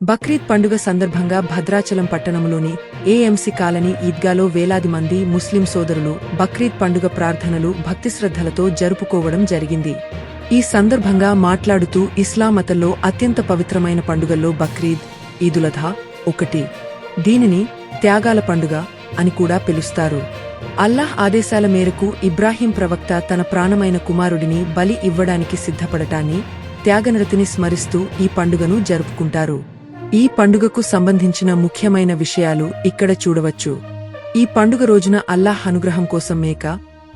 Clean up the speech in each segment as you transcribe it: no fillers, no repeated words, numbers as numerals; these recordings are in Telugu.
బక్రీద్ పండుగ సందర్భంగా భద్రాచలం పట్టణంలోని ఏఎంసీ కాలనీ ఈద్గాలో వేలాది మంది ముస్లిం సోదరులు బక్రీద్ పండుగ ప్రార్థనలు భక్తిశ్రద్ధలతో జరుపుకోవడం జరిగింది. ఈ సందర్భంగా మాట్లాడుతూ ఇస్లాం మతంలో అత్యంత పవిత్రమైన పండుగల్లో బక్రీద్, ఈదులధా ఒకటి. దీనిని త్యాగాల పండుగ అని కూడా పిలుస్తారు. అల్లాహ్ ఆదేశాల మేరకు ఇబ్రాహీం ప్రవక్త తన ప్రాణమైన కుమారుడిని బలి ఇవ్వడానికి సిద్ధపడటాన్ని, త్యాగనిరతిని స్మరిస్తూ ఈ పండుగను జరుపుకుంటారు. ఈ పండుగకు సంబంధించిన ముఖ్యమైన విషయాలు ఇక్కడ చూడవచ్చు. ఈ పండుగ రోజున అల్లాహ్ అనుగ్రహం కోసం మేక,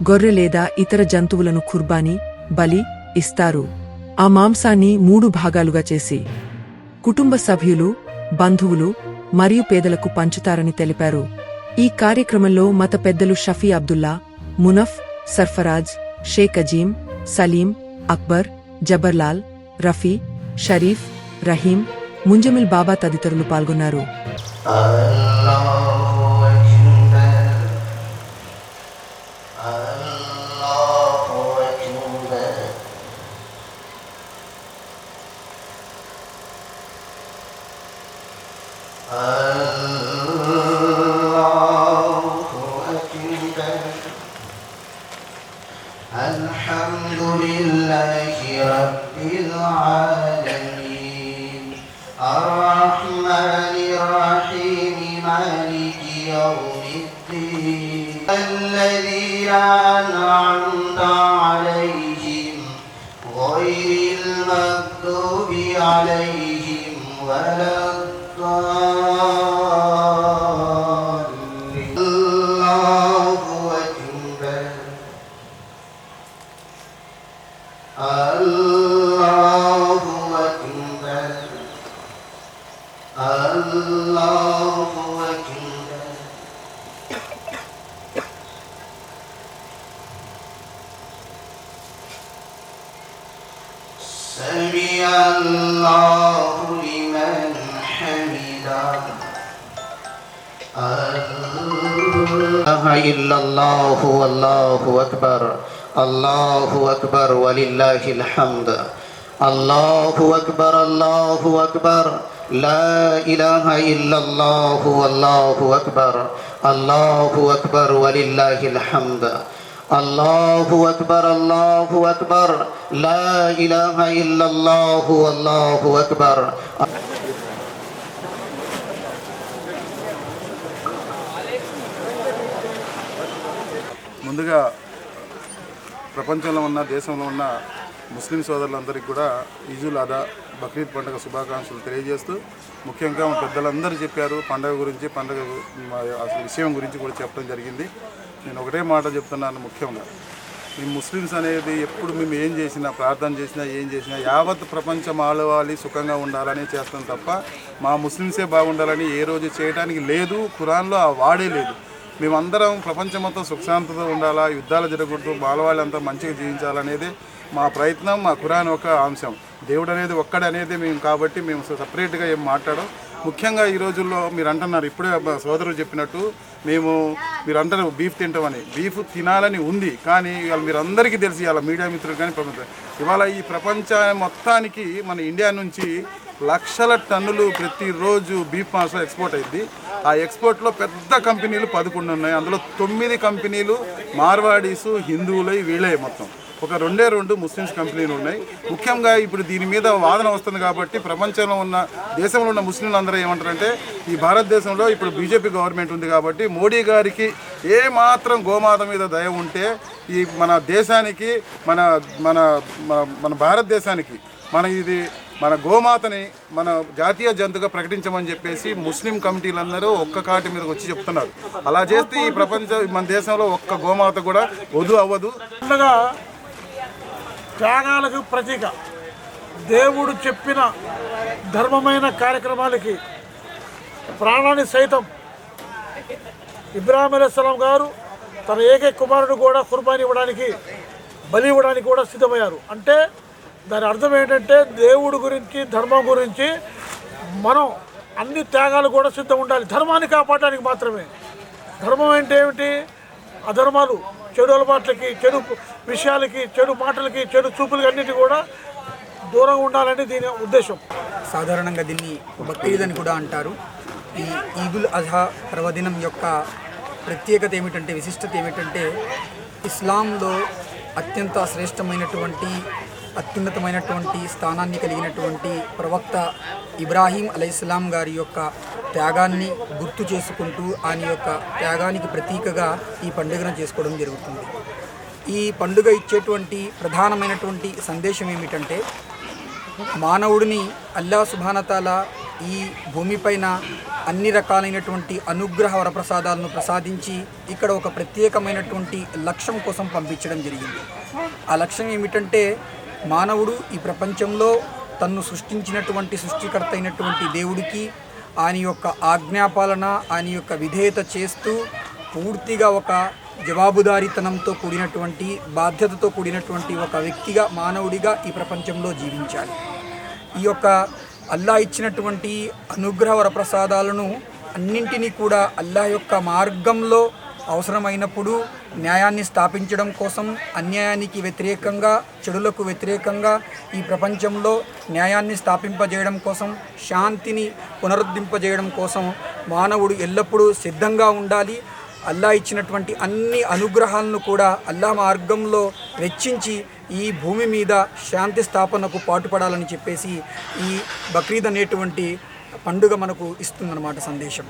గొర్రె లేదా ఇతర జంతువులను ఖుర్బానీ, బలి ఇస్తారు. ఆ మాంసాన్ని 3 భాగాలుగా చేసి కుటుంబ సభ్యులు, బంధువులు మరియు పేదలకు పంచుతారని తెలిపారు. ఈ కార్యక్రమంలో మత పెద్దలు షఫీ అబ్దుల్లా, మునఫ్, సర్ఫరాజ్, షేక్ అజీం, సలీం, అక్బర్, జబర్లాల్, రఫీ, షరీఫ్, రహీం, ముంజమిల్ బాబా తదితరులు పాల్గొన్నారు. Alhamdulillahi Rabbil Alamin Ar-Rahmanir Rahim Maliki Yawmiddin Alladhina an'amta alayhim Ghayril maghdubi alayhim waladdallin. Allahu Akbar, Allahu Akbar. Sami'a Allahu liman hamidah. La ilaha illallah wallahu akbar. Allahu akbar walillahil hamd. Allahu akbar, Allahu akbar. La ilaha illallah wallahu akbar. Allahu akbar walillahil hamd. Allahu akbar, Allahu akbar. La ilaha illallah wallahu akbar. ముందుగా ప్రపంచంలో ఉన్న దేశంలో ఉన్న ముస్లిం సోదరులందరికీ కూడా ఈదుల్ అదా బక్రీద్ పండుగ శుభాకాంక్షలు తెలియజేస్తూ, ముఖ్యంగా పెద్దలందరూ చెప్పారు పండుగ గురించి, పండుగ అసలు విషయం గురించి కూడా చెప్పడం జరిగింది. నేను ఒకటే మాట చెప్తున్నాను, ముఖ్యంగా ఈ ముస్లిమ్స్ అనేది ఎప్పుడు మేము ఏం చేసినా, ప్రార్థన చేసినా, ఏం చేసినా యావత్ ప్రపంచం ఆడవాలి, సుఖంగా ఉండాలని చేస్తాం తప్ప మా ముస్లిమ్సే బాగుండాలని ఏ రోజు చేయడానికి లేదు. ఖురాన్లో ఆ వాడే లేదు. మేమందరం ప్రపంచం మొత్తం సుఖశాంతితో ఉండాలా, యుద్ధాలు జరగకూడదు, మానవాళ్ళంతా మంచిగా జీవించాలనేది మా ప్రయత్నం. మా ఖురాన్ ఒక అంశం. దేవుడు అనేది ఒక్కడనేది మేము కాబట్టి మేము సపరేట్గా ఏం మాట్లాడం. ముఖ్యంగా ఈ రోజుల్లో మీరు అంటున్నారు, ఇప్పుడే సోదరుడు చెప్పినట్టు మీరు అంటారు బీఫ్ తింటామని. బీఫ్ తినాలని ఉంది, కానీ ఇవాళ మీరు అందరికీ తెలిసి, ఇవాళ మీడియా మిత్రులు కానీ ఇవాళ ఈ ప్రపంచ మొత్తానికి మన ఇండియా నుంచి లక్షల టన్నులు ప్రతిరోజు బీఫ్ మాంసం ఎక్స్పోర్ట్ అయింది. ఆ ఎక్స్పోర్ట్లో పెద్ద కంపెనీలు 11 ఉన్నాయి. అందులో 9 కంపెనీలు మార్వాడీసు, హిందువులై వీళ్ళే. మొత్తం ఒక 2 ముస్లిమ్స్ కంపెనీలు ఉన్నాయి. ముఖ్యంగా ఇప్పుడు దీని మీద వాదన వస్తుంది కాబట్టి ప్రపంచంలో ఉన్న దేశంలో ఉన్న ముస్లింలు అందరూ ఏమంటారంటే, ఈ భారతదేశంలో ఇప్పుడు బీజేపీ గవర్నమెంట్ ఉంది కాబట్టి మోడీ గారికి ఏమాత్రం గోమాత మీద దయ ఉంటే ఈ మన దేశానికి, మన మన మన భారతదేశానికి మన గోమాతని మన జాతీయ జంతువుగా ప్రకటించమని చెప్పేసి ముస్లిం కమిటీలందరూ ఒక్క కాటి మీదకి వచ్చి చెప్తున్నారు. అలా చేస్తే ఈ మన దేశంలో ఒక్క గోమాత కూడా వధు అవ్వదు. త్యాగాలకు ప్రతీక, దేవుడు చెప్పిన ధర్మమైన కార్యక్రమాలకి ప్రాణాన్ని సైతం ఇబ్రాహీం అలైహిస్సలాం గారు తన ఏకైక కుమారుడు కూడా కుర్బానీ ఇవ్వడానికి, బలి ఇవ్వడానికి కూడా సిద్ధమయ్యారు. అంటే దాని అర్థం ఏంటంటే, దేవుడి గురించి, ధర్మం గురించి మనం అన్ని త్యాగాలు కూడా సిద్ధం ఉండాలి, ధర్మాన్ని కాపాడడానికి మాత్రమే. ధర్మం అంటే ఏమిటి? అధర్మాలు, చెడు అలవాట్లకి, చెడు విషయాలకి, చెడు మాటలకి, చెడు చూపులకి అన్నిటి కూడా దూరంగా ఉండాలని దీని ఉద్దేశం. సాధారణంగా దీన్ని బక్రీద్ అని కూడా అంటారు. ఈ ఈదుల్ అజహా పర్వదినం యొక్క ప్రత్యేకత ఏమిటంటే, విశిష్టత ఏమిటంటే, ఇస్లాంలో అత్యంత శ్రేష్టమైనటువంటి అత్యున్నతమైనటువంటి స్థానాన్ని కలిగినటువంటి ప్రవక్త ఇబ్రాహీం అలైహిస్సలాం గారి యొక్క త్యాగాన్ని గుర్తు చేసుకుంటూ ఆయన యొక్క త్యాగానికి ప్రతీకగా ఈ పండుగను చేసుకోవడం జరుగుతుంది. ఈ పండుగ ఇచ్చేటువంటి ప్రధానమైనటువంటి సందేశం ఏమిటంటే, మానవుడిని అల్లా సుబ్హానతాలా ఈ భూమిపైన అన్ని రకాలైనటువంటి అనుగ్రహ వరప్రసాదాలను ప్రసాదించి ఇక్కడ ఒక ప్రత్యేకమైనటువంటి లక్ష్యం కోసం పంపించడం జరిగింది. ఆ లక్ష్యం ఏమిటంటే, మానవుడు ఈ ప్రపంచంలో తన్ను సృష్టించినటువంటి సృష్టికర్త అయినటువంటి దేవుడికి ఆయన యొక్క ఆజ్ఞాపాలన, ఆయన యొక్క విధేయత చేస్తూ పూర్తిగా ఒక జవాబుదారీతనంతో కూడినటువంటి బాధ్యతతో కూడినటువంటి ఒక వ్యక్తిగా, మానవుడిగా ఈ ప్రపంచంలో జీవించాలి. ఈ యొక్క అల్లా ఇచ్చినటువంటి అనుగ్రహ వరప్రసాదాలను అన్నింటినీ కూడా అల్లా యొక్క మార్గంలో అవసరమైనప్పుడు న్యాయాన్ని స్థాపించడం కోసం, అన్యాయానికి వ్యతిరేకంగా, చెడులకు వ్యతిరేకంగా ఈ ప్రపంచంలో న్యాయాన్ని స్థాపింపజేయడం కోసం, శాంతిని పునరుద్ధరింపజేయడం కోసం మానవుడు ఎల్లప్పుడూ సిద్ధంగా ఉండాలి. అల్లా ఇచ్చినటువంటి అన్ని అనుగ్రహాలను కూడా అల్లా మార్గంలో వెచ్చించి ఈ భూమి మీద శాంతి స్థాపనకు పాటుపడాలని చెప్పేసి ఈ బక్రీద్ అనేటువంటి పండుగ మనకు ఇస్తుందన్నమాట సందేశం.